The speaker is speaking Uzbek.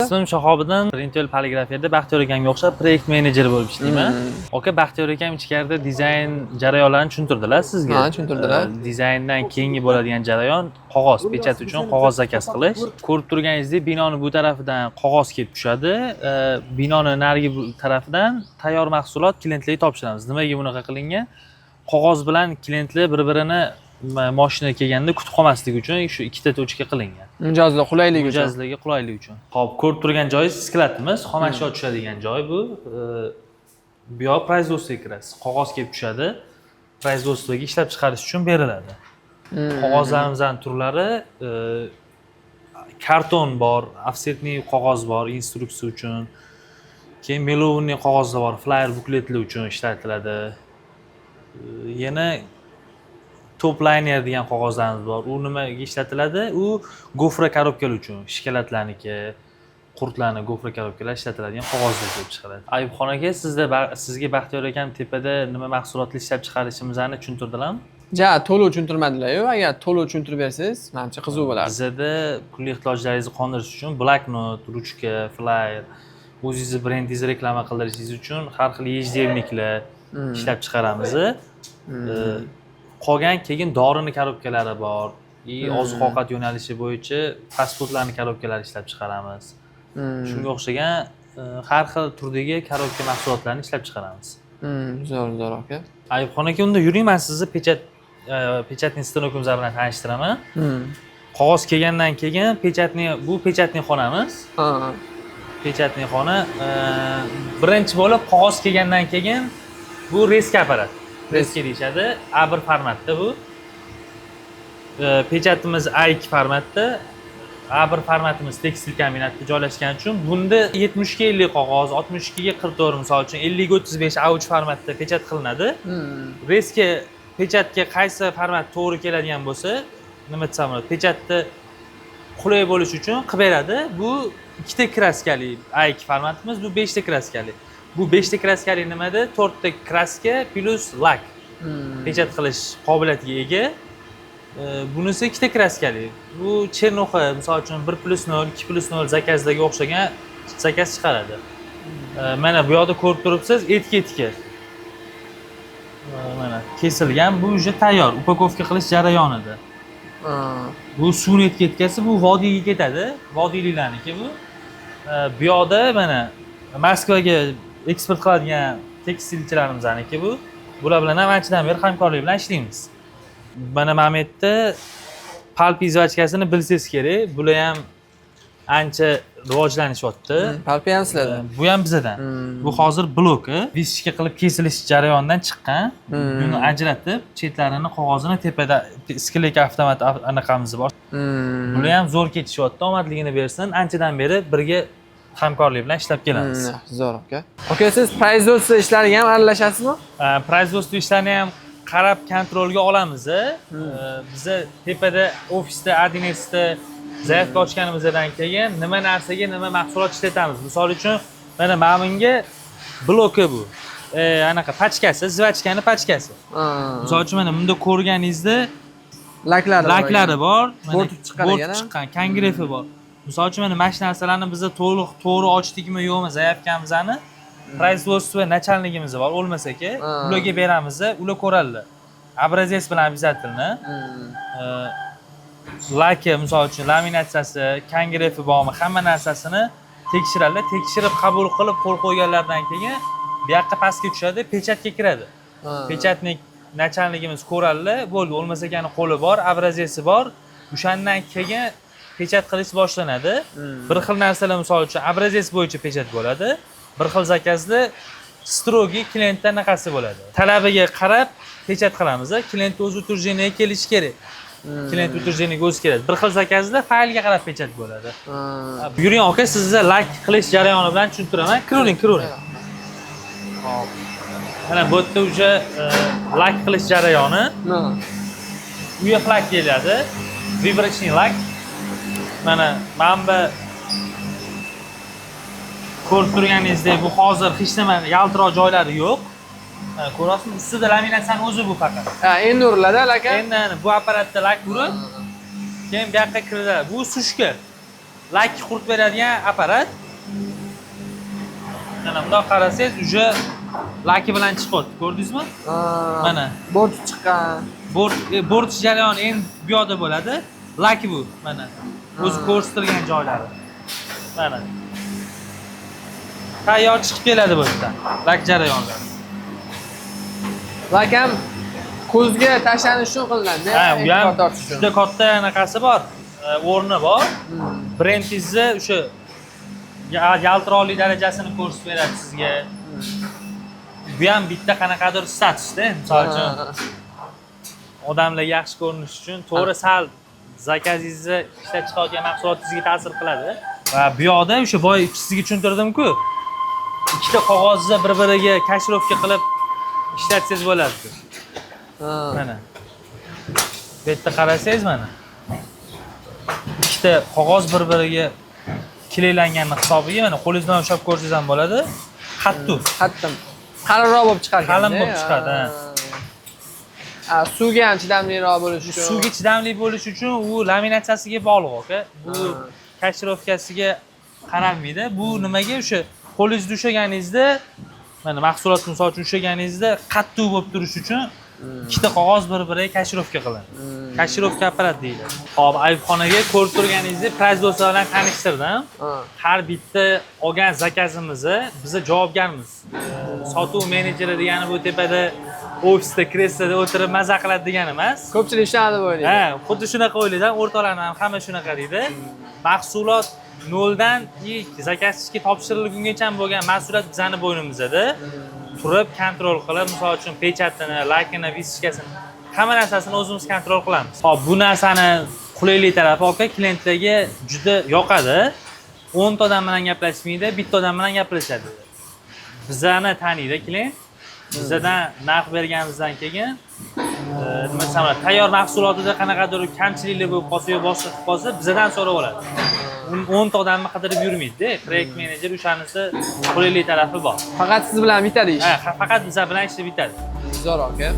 Ismim Shahobiddin, Intel poligrafiyada Baxtiyor akamga o'xshab proyekt menejeri bo'lib ishlayman. Aka Baxtiyor akam ichkarida dizayn jarayonlarini tushuntirdilar sizga. Ha, tushuntirdilar. Dizayndan keyingi bo'ladigan jarayon qog'oz, pechat uchun qog'oz zakaz qilish. Ko'rib turganingizdek, binoni bu tarafidan qog'oz kelib tushadi, binoni narigi tarafidan tayyor mahsulot klientlarga topshiramiz. Nimaga bunaqa qilingan? Qog'oz bilan klientlar bir-birini mashina kelganda kutib qolmasligi uchun shu ikkita tochka qilingan. Mijozlar qulaylik uchun. Mijozlarga qulaylik uchun. Xo'p, ko'rib turgan joyingiz skladimiz, xom ashyo tushadigan joy bu. Bu yoq производствоga kirasiz. Qog'oz kelib tushadi. Производствоga ishlab chiqarish uchun beriladi. Qog'ozlarimizning turlari karton bor, ofsetniy qog'oz bor, instruksiya uchun. Keyin melovniy qog'ozlar bor, flyer bukletlar uchun ishlatiladi. Yana topliner degan qog'ozlarimiz bor. U nimaga ishlatiladi? U gofra korobkalar uchun, shikolatlarniki, qurtlarni gofra korobkalar ishlatiladigan qog'ozlar kelib chiqaradi. Ayubxon aka, sizga Baxtiyor akam tepada nima mahsulotlar ishlab chiqarishimizni tushuntirdilarmi? Ja, to'liq tushuntirmadilar-yu. Agar to'liq tushuntirib bersangiz, menimcha qiziq bo'lardi. Bizda pul ehtiyojlaringizni qondirish uchun bloknot, ruchka, flyer, o'zingizni brendingizni reklama qildirishingiz uchun har xil ejderniklar ishlab chiqaramiz. Qolgan keyin dorini korobkalari bor. Oziq-ovqat yo'nalishi bo'yicha pasportlarning korobkalari ishlab chiqaramiz. Shunga o'xshagan har xil turdagi korobka mahsulotlarni ishlab chiqaramiz. Zo'r aka. Ayubxon aka, unda yuring, men sizni pechatning stanokimiz bilan tanishtiraman. Qog'oz kelgandan keyin bu pechatning xonamiz. Pechatning xona birinchi bo'lib qog'oz kelgandan keyin bu reska apparat. Reska deyishadi. A1 formatda bu. Pechatimiz A2 formatda. A1 formatimiz tekstil kombinatda joylashgani uchun bunda 70 ga 50 qog'oz, 62 ga 44 misol uchun 50 ga 35 A3 formatda pechat qilinadi. Reska pechatga qaysi format to'g'ri keladigan bo'lsa, nima desam bo'ladi? Pechatni qulay bo'lish uchun qilib beradi. Bu ikkita kraskali A2 formatimiz, bu 5 ta kraskali. Bu 5 ta kraskali nimada? 4 ta kraska plus lak. Pechat qilish qobiliyatiga ega. Bunisi ikkita kraskali. Bu chernoxa, misol uchun 1+0, 2+0 zakazlarga o'xshagan zakaz chiqaradi. Mana bu yoqda ko'rib turibsiz, etiketka. Mana kesilgan, bu уже tayyor, upakovka qilish jarayonida. Bu suvni etiketkasi, bu vodiyga ketadi, vodiyliklarniki bu. Bu yoqda mana Moskvaga eksport qiladigan tekstilchilarimizdaniki bu. Bular bilan ham anchadan beri hamkorlik bilan ishlaymiz. Mana bu yerda palpi izvachkasini bilsangiz kerak. Bular ham ancha rivojlanishyapti. Palpi ham sizlarda? Bu ham bizdan. Bu hozir bloki vishka qilib kesilish jarayonidan chiqqan. Buni ajratib, chetlarini, qog'ozini tepada skilek avtomat anaqamiz bor. Bular ham zo'r ketishyapti, omadligini bersin. Anchadan beri birga hamkorlik bilan ishlab kelamiz. Zo'r aka. Aka, siz производство ishlariga ham aralashasizmi? Производство ishlarini ham qarab kontrolga olamiz. Biza tepada ofisda, adresda zaявка ochganimizdan keyin nima narsaga nima mahsulot ishlatamiz. Misol uchun mana bunga bloki bu. Anaqa pachkasi, zvachkani pachkasi. Misol uchun mana bunda ko'rganingizda laklari bor, bort chiqqan, kongrefi bor. Misol uchun mana shu narsalarni biz to'g'ri ochdikmi yo'qmi zaявкamizni производство начальнигimiz bor, o'lmasa-ki, ularga beramiz, ular ko'radilar. Образец bilan обязательно. Laki, misol uchun laminatsiyasi, kongrefi bormi, hamma narsasini tekshiradilar. Tekshirib qabul qilib qo'l qo'yganlardan keyin bu yoqqa pastga tushadi, pechatga kiradi. Pechatning начальнигimiz ko'radilar, bo'ldi, o'lmasa-ki qo'li bor, образеси bor. O'shandan keyin pechat qilish boshlanadi. Bir xil narsalar, misol uchun образец bo'yicha pechat bo'ladi. Bir xil zakazda strogi klientdan naqasi bo'ladi. Talabiga qarab pechat qilamiz. Klient o'z utujeniga kelishi kerak. Klient utujeniga o'zi keladi. Bir xil zakazda faylga qarab pechat bo'ladi. Yuring aka, sizni lak qilish jarayoni bilan tushuntiraman. Kiravering. Hop. Mana bu yerda уже lak qilish jarayoni. UF lak keladi. Vibratsion lak. Mana bu ko'rib turganingizdek, bu hozir hech nima yaltiroq joylari yo'q. Ko'ryapsizmi? Ustida laminatsiyani o'zi bu faqat. Endi uriladi aka. Endi bu apparatda lak urib, keyin bu yoqqa kiriladi. Bu sushka. lak quritib beradigan apparat. Mana bundoq qarasangiz, уже laki bilan chiqyapti, ko'rdingizmi? Mana. Bort chiqqan. Bort jarayoni endi bu yoqda bo'ladi. Laki bu, mana. O'zi ko'rsatilgan joylari. Mana. Tayyor chiqib keladi bu yerdan. Lak jarayonlari. Lak ham ko'zga tashlanish uchun qilinadi. Ha, bu ham juda katta anaqasi bor, o'rni bor. Brendingizni o'sha yaltiroqlik darajasini ko'rsatib beradi sizga. Bu ham bitta qanaqadir statusda, misol uchun odamlar yaxshi ko'rinish uchun to'g'ri sal zakazingizni ishlab chiqargan mahsulotingizga ta'sir qiladi. Va bu yoqda o'sha boy sizga tushuntirdim-ku, ikkita qog'ozni bir-biriga kashirovka qilib ishlatsangiz bo'ladi. Mana. Bu yerda qarasangiz mana. Ikkita qog'oz bir-biriga kilaylangan hisobiga mana qo'lingizdan ushlab ko'rsangiz ham bo'ladi. Qattiq. Qalinroq bo'lib chiqadi. Qalin bo'lib chiqadi. Suvga ham chidamliroq bo'lish uchun. Suvga chidamli bo'lish uchun u laminatsiyasiga bog'liq, aka. Bu kashirovkasiga qaralmaydi. Bu nimaga o'sha qo'lingizda ushlaganingizda mana mahsulot misol uchun ushlaganingizda qattiq bo'lib turish uchun ikkita qog'oz bir-biriga kashirovka qiladi. Kashirovka apparat deyiladi. Hop, ayibxonaga ko'rib turganingizdek производство bilan tanishtirdim. Har bitta olgan zakazimizni biz javobgarmiz. Sotuv menejeri degani bu tepada ofisda, kresloda o'tirib maza qiladi degani emas. Ko'pchilik ishlanadi bu o'ylaydi. Ha, xuddi shunaqa o'ylaydi. O'rtoqlarni ham hamma shunaqa deydi. Mahsulot noldan zakazchiga topshirilgungacha bo'lgan mas'uliyat bizani bo'ynimizda. Turib kontrol qilib, misol uchun pechatini, lakini, viskasini, hamma narsasini o'zimiz kontrol qilamiz. Hop, bu narsani qulaylik tarafi aka klientlarga juda yoqadi. 10 ta odam bilan gaplashmaydi, bitta odam bilan gaplashadi. Bizani taniydi klient. Bizdan narx berganimizdan keyin masalan tayyor mahsulotida qanaqadir kamchiliklar bo'lib qolsa yo boshqa qilib qolsa bizdan so'rab oladi. 10 ta odamni qidirib yurmaydi-da. Projekt menejer o'shanisi qulaylik tarafi bor. Faqat siz bilan bitadi ish. Ha, faqat biz bilan ish bitadi. Zo'r aka.